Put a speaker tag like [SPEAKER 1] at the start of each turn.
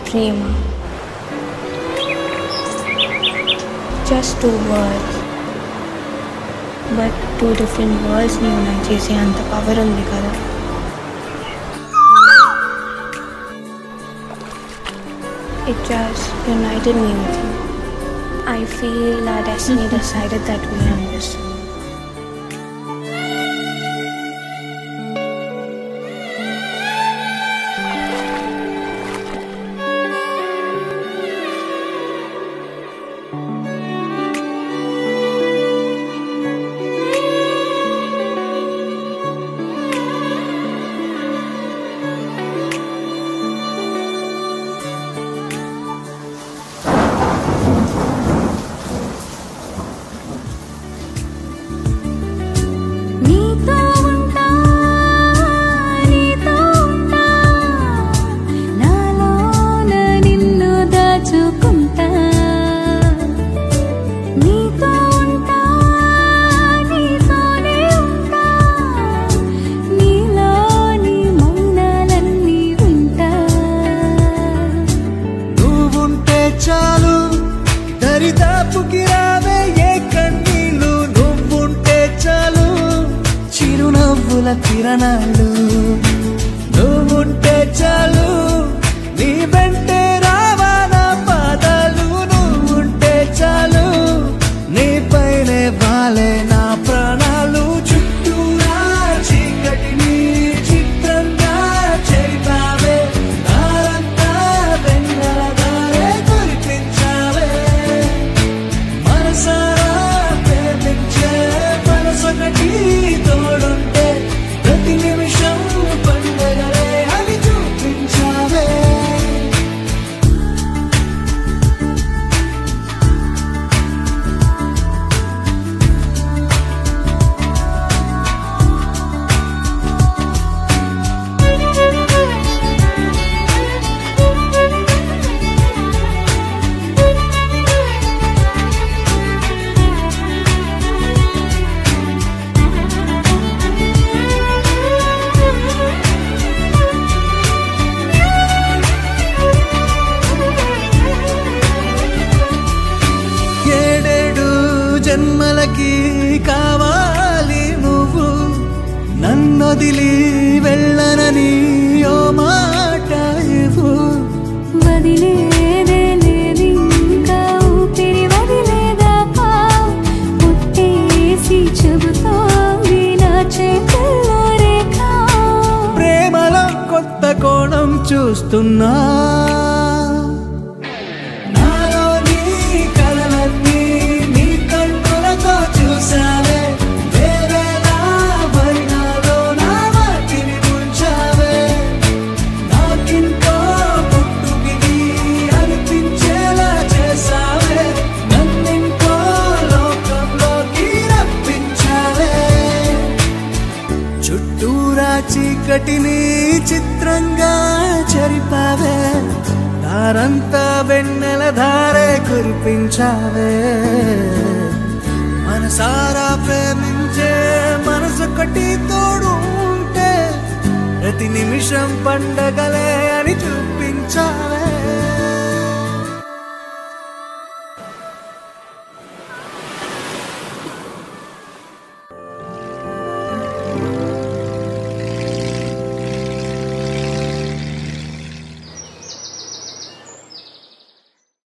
[SPEAKER 1] Prema. Just two words. But two different words ని unite చేసే అంత పవర్ ఉంది కదా. It just united me with you. I feel our destiny decided that we understood.
[SPEAKER 2] దరిదాపుకి రావే ఏ కన్నీళ్ళు నువ్వుంటే చాలు చిరునవ్వుల కిరణాలు నువ్వుంటే చాలు నీ వెంటే రావా నా పాదాలు నువ్వుంటే చాలు నీ పైనే వాలే నా ప్రాణాలు చుట్టూరా చీకటిని చిత్రంగా చేస్తావే నారంతా వెన్నెల దారే కురిపించావే మనసారా ప్రేమించే మనసొకటి తోడుంటే ప్రతి నిమిషం పండగలే అని చూపించావే జన్మలకి కావాలి నువ్వు నన్నొదిలి వెళ్ళనని ఓ మాట ఇవ్వు
[SPEAKER 3] వదిలేదే లేదింకా ఊపిరి వదిలేదాకా పుట్టేసి చెబుతోంది నా చేతుల్లో రేఖ
[SPEAKER 2] ప్రేమలో కొత్త కోణం చూస్తున్నా చీకటిని చిత్రంగా చెరిపావే దారంతా వెన్నెల ధారే కురిపించావే మనసారా ప్రేమించే మనసొకటి తోడు ఉంటే ప్రతి నిమిషం పండగలే అని చూపించావే